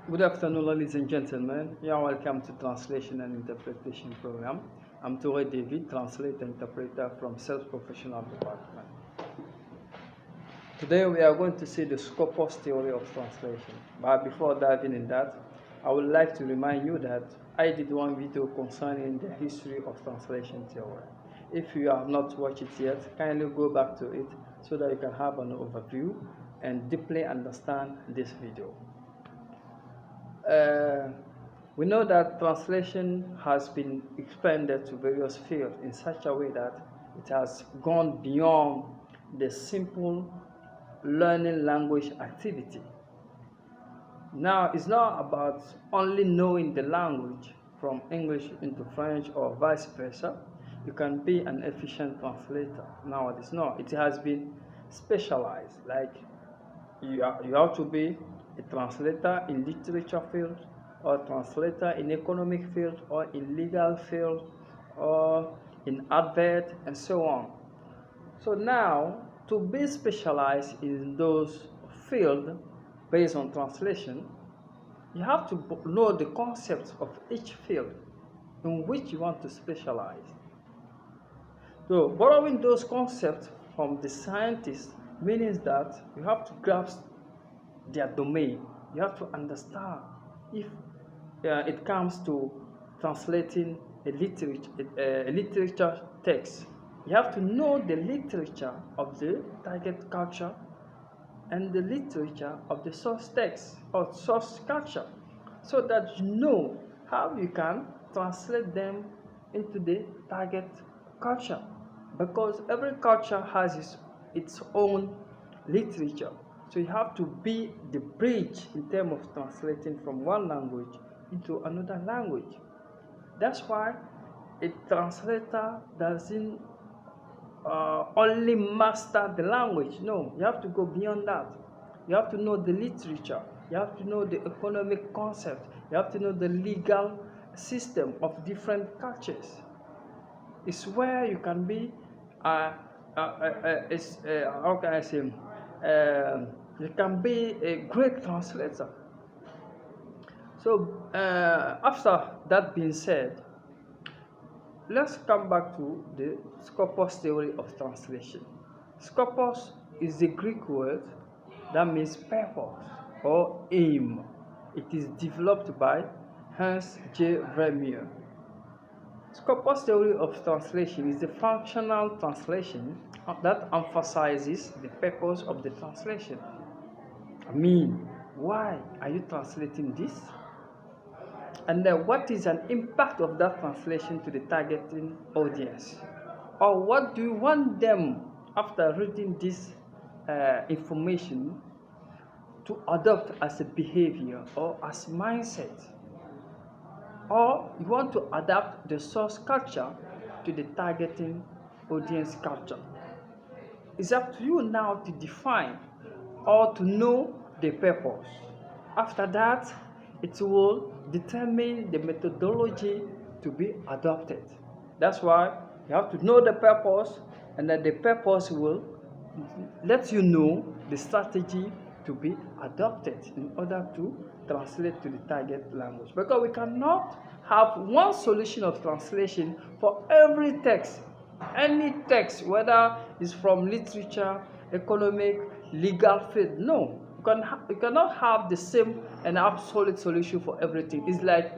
Good afternoon, ladies and gentlemen. You are welcome to Translation and Interpretation Program. I'm Toure David, translator and interpreter from Sales Professional Department. Today we are going to see the Skopos theory of translation. But before diving in that, I would like to remind you that I did one video concerning the history of translation theory. If you have not watched it yet, kindly go back to it so that you can have an overview and deeply understand this video. We know that translation has been expanded to various fields in such a way that it has gone beyond the simple learning language activity. Now, it's not about only knowing the language from English into French or vice versa. You can be an efficient translator. Now, it is not. It has been specialized. Like you have to be a translator in literature field, or translator in economic field, or in legal field, or in advert, and so on. So now, to be specialized in those fields based on translation, you have to know the concepts of each field in which you want to specialize. So borrowing those concepts from the scientists means that you have to grasp their domain. You have to understand if it comes to translating a literature text. You have to know the literature of the target culture and the literature of the source text or source culture, so that you know how you can translate them into the target culture, because every culture has its own literature. So you have to be the bridge in terms of translating from one language into another language. That's why a translator doesn't only master the language. No, you have to go beyond that. You have to know the literature. You have to know the economic concept. You have to know the legal system of different cultures. It's where you can be, how can I say, you can be a great translator. So after that being said, let's come back to the Skopos theory of translation. Skopos is the Greek word that means purpose or aim. It is developed by Hans J. Vermeer. Skopos theory of translation is the functional translation that emphasizes the purpose of the translation. I mean, why are you translating this? And then what is an impact of that translation to the targeting audience? Or what do you want them, after reading this information, to adopt as a behavior or as mindset? Or you want to adapt the source culture to the targeting audience culture? It's up to you now to define or to know the purpose. After that, it will determine the methodology to be adopted. That's why you have to know the purpose, and then the purpose will let you know the strategy to be adopted in order to translate to the target language. Because we cannot have one solution of translation for every text. Any text, whether it's from literature, economic, legal field. No, you cannot have the same and absolute solution for everything. It's like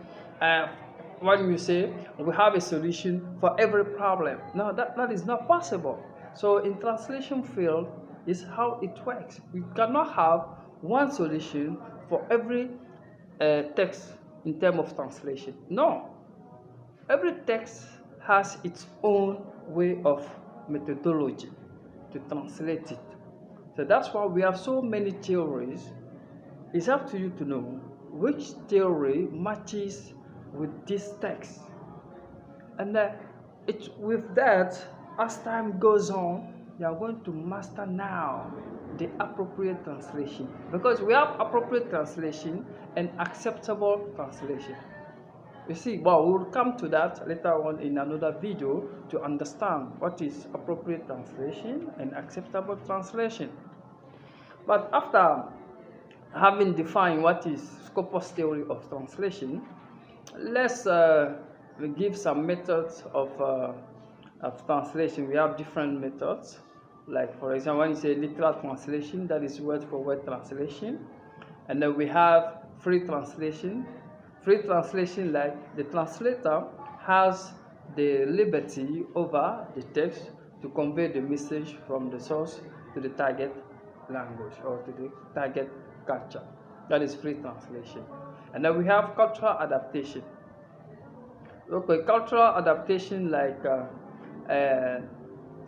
when you say we have a solution for every problem. No, that is not possible. So in translation field is how it works. You cannot have one solution for every text in terms of translation. No, every text has its own way of methodology to translate it. So that's why we have so many theories. It's up to you to know which theory matches with this text. And with that, as time goes on, you are going to master now the appropriate translation. Because we have appropriate translation and acceptable translation. You see, well, we'll come to that later on in another video to understand what is appropriate translation and acceptable translation. But after having defined what is Skopos theory of translation, let's give some methods of translation. We have different methods. Like, for example, when you say literal translation, that is word for word translation. And then we have free translation. Free translation, like the translator has the liberty over the text to convey the message from the source to the target language or to the target culture. That is free translation. And then we have cultural adaptation. Okay, cultural adaptation, like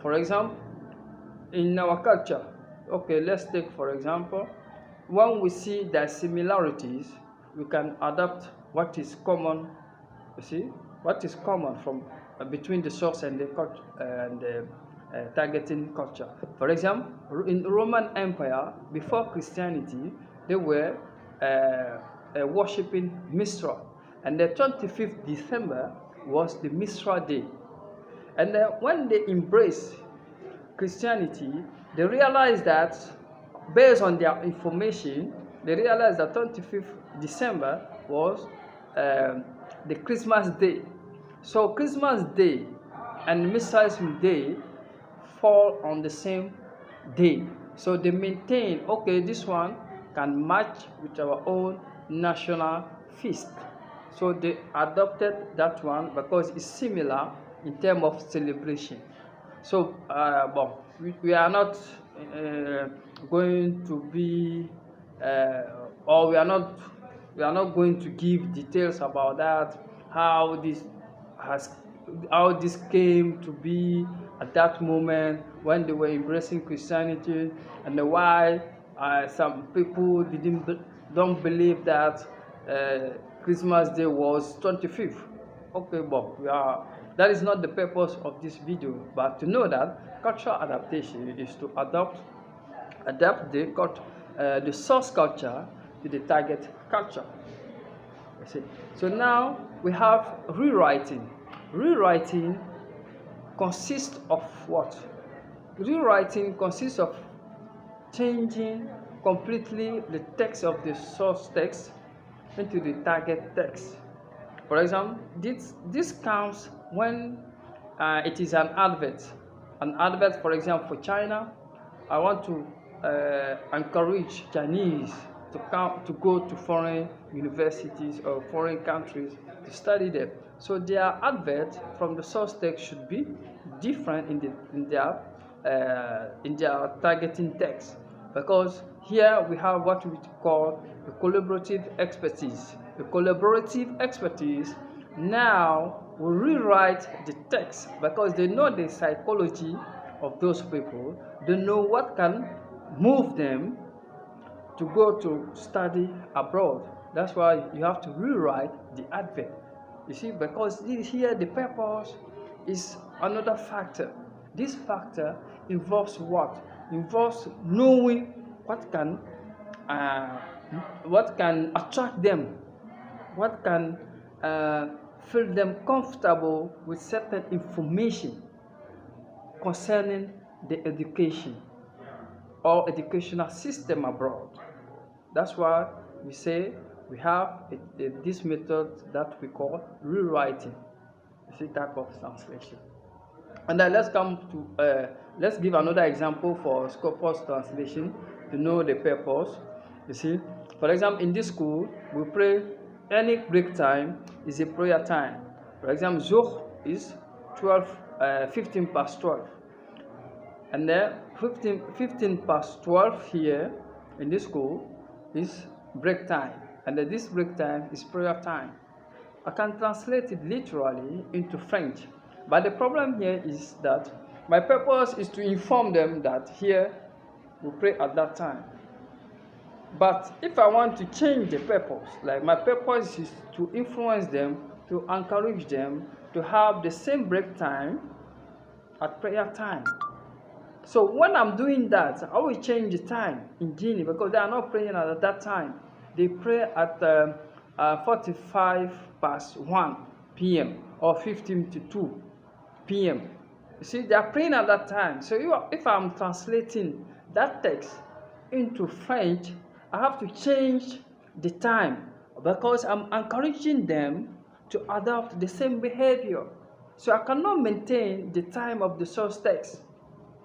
for example, in our culture, okay, let's take for example, when we see the similarities, we can adapt what is common. You see, what is common from between the source and the culture and the targeting culture. For example, in Roman Empire before Christianity, they were worshipping Mistral, and the 25th December was the Mistral Day. And when they embraced Christianity, they realized that, based on their information, they realized that 25th December was the Christmas Day. So Christmas Day and Messiah's Day fall on the same day. So they maintain, okay, this one can match with our own national feast. So they adopted that one because it's similar in terms of celebration. So we are not going to be or we are not going to give details about that, how this came to be at that moment when they were embracing Christianity, and why some people don't believe that Christmas Day was 25th. Okay, but that is not the purpose of this video, but to know that cultural adaptation is to adapt the source culture to the target culture. You see? So now we have rewriting. Rewriting consists of what? Rewriting consists of changing completely the text of the source text into the target text. For example, this comes when it is an advert. An advert, for example, for China. I want to encourage Chinese to go to foreign universities or foreign countries to study them. So their advert from the source text should be different in their targeting text, because here we have what we call the collaborative expertise. The collaborative expertise now will rewrite the text because they know the psychology of those people. They know what can move them to go to study abroad. That's why you have to rewrite the advert. You see, because here the purpose is another factor. This factor involves what? Involves knowing what can attract them, what can feel them comfortable with certain information concerning the education or educational system abroad. That's why we say we have this method that we call rewriting. It's a type of translation. And then let's give another example for Skopos translation to know the purpose. You see, for example, in this school we pray. Any break time is a prayer time. For example, Zuhr is 15 past 12. And then 15 past 12 here in this school is break time. And then this break time is prayer time. I can translate it literally into French. But the problem here is that my purpose is to inform them that here we pray at that time. But if I want to change the purpose, like my purpose is to influence them, to encourage them to have the same break time at prayer time. So when I'm doing that, I will change the time in Guinea because they are not praying at that time. They pray at 45 past 1 p.m. or 15 to 2 p.m. You see, they are praying at that time. So if I'm translating that text into French, I have to change the time because I'm encouraging them to adopt the same behavior. So I cannot maintain the time of the source text.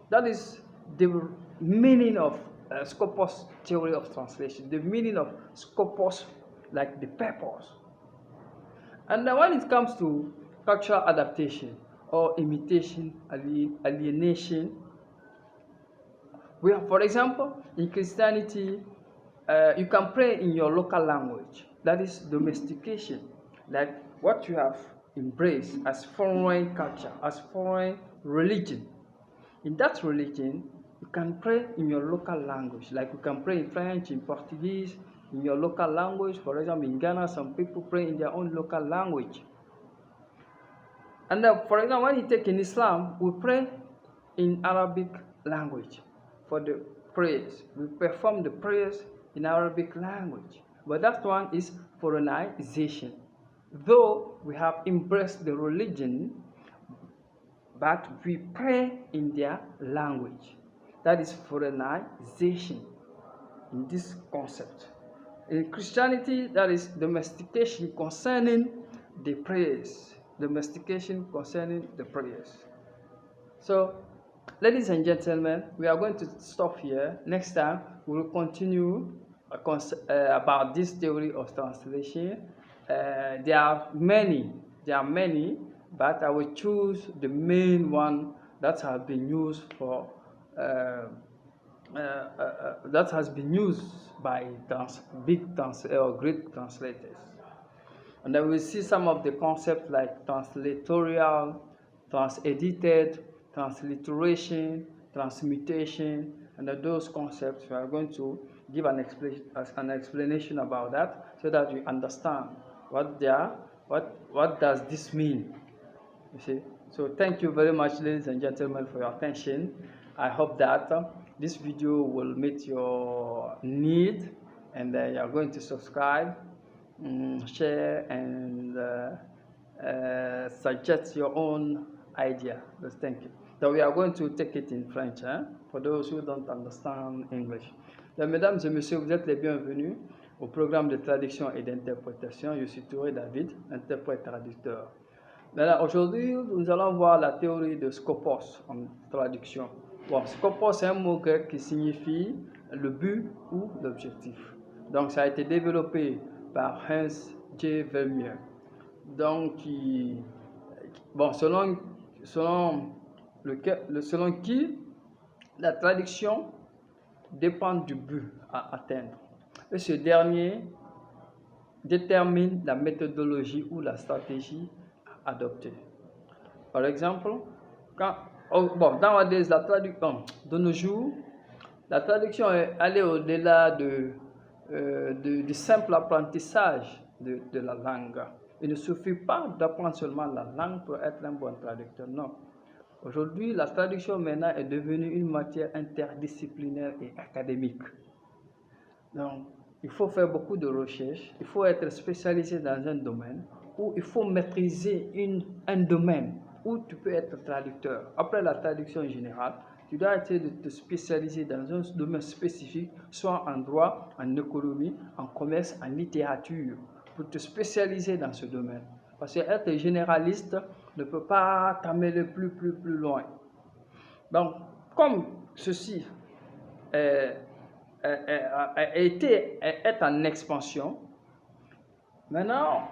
That is the meaning of Skopos theory of translation, the meaning of Skopos, like the purpose. And then when it comes to cultural adaptation or imitation, alienation, we have, for example, in Christianity, you can pray in your local language. That is domestication, like what you have embraced as foreign culture, as foreign religion. In that religion, you can pray in your local language, like you can pray in French, in Portuguese, in your local language. For example, in Ghana, some people pray in their own local language. And then, for example, when you take in Islam, we pray in Arabic language for the prayers. We perform the prayers in Arabic language. But that one is foreignization. Though we have embraced the religion, but we pray in their language. That is foreignization in this concept. In Christianity, that is domestication concerning the prayers. Domestication concerning the prayers. So, ladies and gentlemen, we are going to stop here. Next time, we will continue about this theory of translation. There are many, but I will choose the main one that has been used for that has been used by great translators. And then we'll see some of the concepts like translatorial, transedited, transliteration, transmutation, and those concepts. We are going to give an explanation about that so that you understand what does this mean. You see. So thank you very much, ladies and gentlemen, for your attention. I hope that this video will meet your need, and you are going to subscribe, share, and suggest your own idea. Just thank you. So we are going to take it in French, for those who don't understand English. Donc, mesdames et messieurs, vous êtes les bienvenus au programme de traduction et d'interprétation. Je suis Touré David, interprète traducteur. Maintenant, aujourd'hui, nous allons voir la théorie de Skopos en traduction. Bon, Skopos, c'est un mot grec qui signifie le but ou l'objectif. Donc, ça a été développé par Hans J. Vermeer. Donc, bon, selon qui la traduction dépend du but à atteindre. Et ce dernier détermine la méthodologie ou la stratégie à adopter. Par exemple, nowadays, de nos jours, la traduction est allée au-delà du simple apprentissage de la langue. Il ne suffit pas d'apprendre seulement la langue pour être un bon traducteur, non. Aujourd'hui, la traduction maintenant est devenue une matière interdisciplinaire et académique. Donc, il faut faire beaucoup de recherches, il faut être spécialisé dans un domaine, ou il faut maîtriser un domaine où tu peux être traducteur. Après la traduction générale, tu dois essayer de te spécialiser dans un domaine spécifique, soit en droit, en économie, en commerce, en littérature, pour te spécialiser dans ce domaine. Parce que être généraliste ne peut pas t'amener plus loin. Donc, comme ceci est en expansion, maintenant,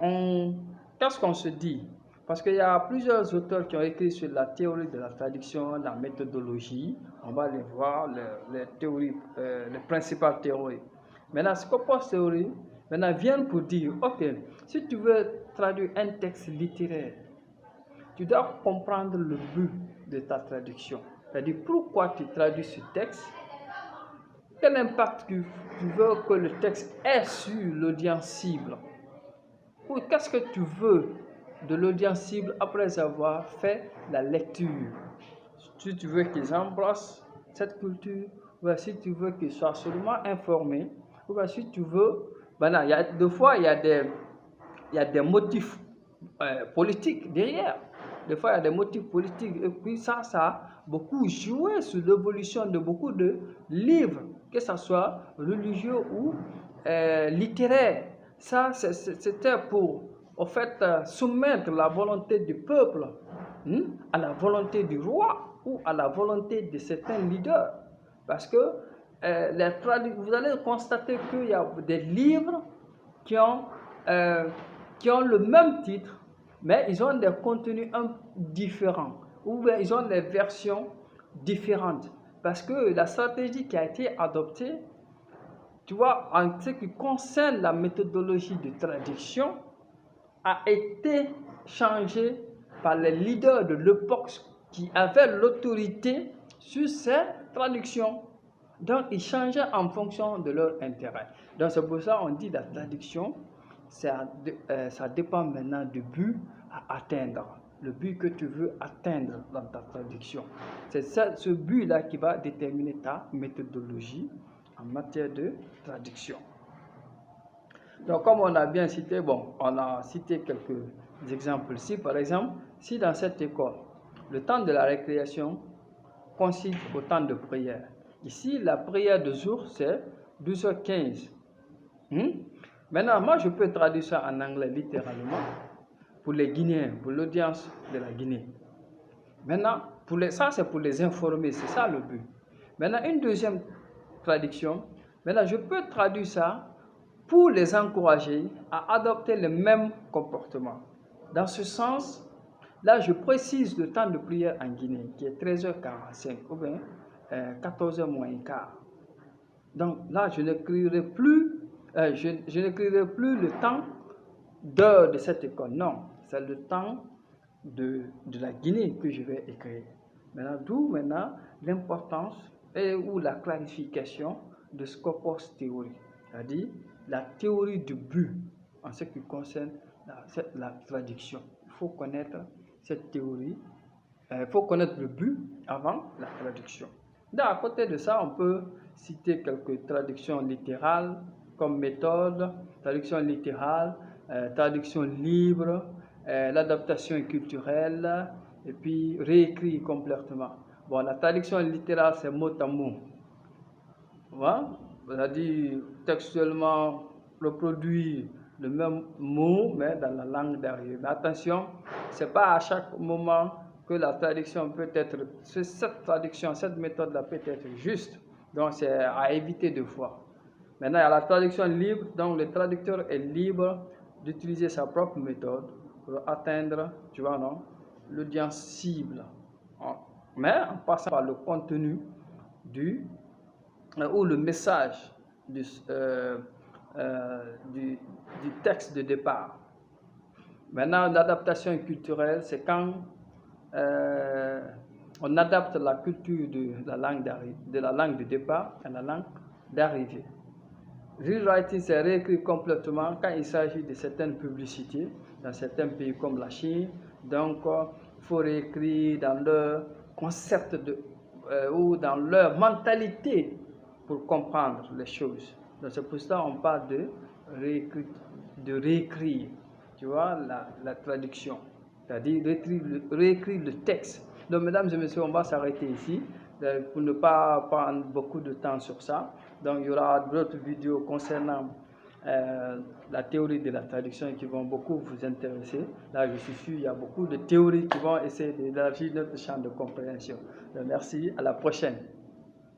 qu'est-ce qu'on se dit? Parce qu'il y a plusieurs auteurs qui ont écrit sur la théorie de la traduction, la méthodologie. On va les voir, les théories, les principales théories. Maintenant, Skopos théorie, viennent pour dire, ok, si tu veux traduire un texte littéraire, tu dois comprendre le but de ta traduction. C'est-à-dire pourquoi tu traduis ce texte, quel impact tu veux que le texte ait sur l'audience cible. Ou qu'est-ce que tu veux de l'audience cible après avoir fait la lecture. Si tu veux qu'ils embrassent cette culture, ou si tu veux qu'ils soient seulement informés, ou si tu veux, des fois il y a des motifs politiques derrière. Des fois il y a des motifs politiques et puis ça a beaucoup joué sur l'évolution de beaucoup de livres que ce soit religieux ou littéraire. Ça, c'était pour, en fait, soumettre la volonté du peuple à la volonté du roi ou à la volonté de certains leaders. Parce que vous allez constater qu'il y a des livres qui ont le même titre, mais ils ont des contenus différents, ou bien ils ont des versions différentes. Parce que la stratégie qui a été adoptée, tu vois, en ce qui concerne la méthodologie de traduction, a été changée par les leaders de l'époque qui avaient l'autorité sur ces traductions. Donc, ils changeaient en fonction de leur intérêt. Donc, c'est pour ça qu'on dit la traduction, ça dépend maintenant du but à atteindre, le but que tu veux atteindre dans ta traduction. C'est ce but-là qui va déterminer ta méthodologie en matière de traduction. Donc, comme on a bien cité, on a cité quelques exemples ici. Par exemple, si dans cette école, le temps de la récréation coïncide au temps de prière. Ici, la prière de jour, c'est 12h15. Maintenant, moi, je peux traduire ça en anglais littéralement pour les Guinéens, pour l'audience de la Guinée. Maintenant, ça, c'est pour les informer, c'est ça le but. Maintenant, une deuxième traduction, maintenant, je peux traduire ça pour les encourager à adopter le même comportement. Dans ce sens, là, je précise le temps de prière en Guinée, qui est 13h45 ou bien 14h moins quart. Donc là, je n'écrirai plus le temps d'heure de cette école. Non, c'est le temps de la Guinée que je vais écrire. Maintenant, d'où maintenant l'importance ou la clarification de Skopos théorie, c'est-à-dire la théorie du but en ce qui concerne la traduction. Il faut connaître cette théorie, il faut connaître le but avant la traduction. Donc, à côté de ça, on peut citer quelques traductions littérales comme méthode, traduction littérale, traduction libre, l'adaptation culturelle, et puis réécrit complètement. Bon, la traduction littérale, c'est mot à mot. Voilà. C'est-à-dire textuellement reproduire le même mot, mais dans la langue derrière. Mais attention, ce n'est pas à chaque moment que la traduction peut être, cette méthode-là peut être juste. Donc, c'est à éviter de fois. Maintenant, il y a la traduction libre, donc le traducteur est libre d'utiliser sa propre méthode pour atteindre, tu vois, non, l'audience cible. Mais en passant par le contenu ou le message du texte de départ. Maintenant, l'adaptation culturelle, c'est quand on adapte la culture de la langue de départ à la langue d'arrivée. Rewriting, c'est réécrire complètement quand il s'agit de certaines publicités dans certains pays comme la Chine. Donc, il faut réécrire dans leur concept ou dans leur mentalité pour comprendre les choses. Donc, c'est pour ça qu'on parle de réécrire, tu vois, la traduction, c'est-à-dire réécrire le texte. Donc, mesdames et messieurs, on va s'arrêter ici pour ne pas prendre beaucoup de temps sur ça. Donc, il y aura d'autres vidéos concernant la théorie de la traduction qui vont beaucoup vous intéresser. Là, je suis sûr, il y a beaucoup de théories qui vont essayer d'élargir notre champ de compréhension. Donc, merci, à la prochaine.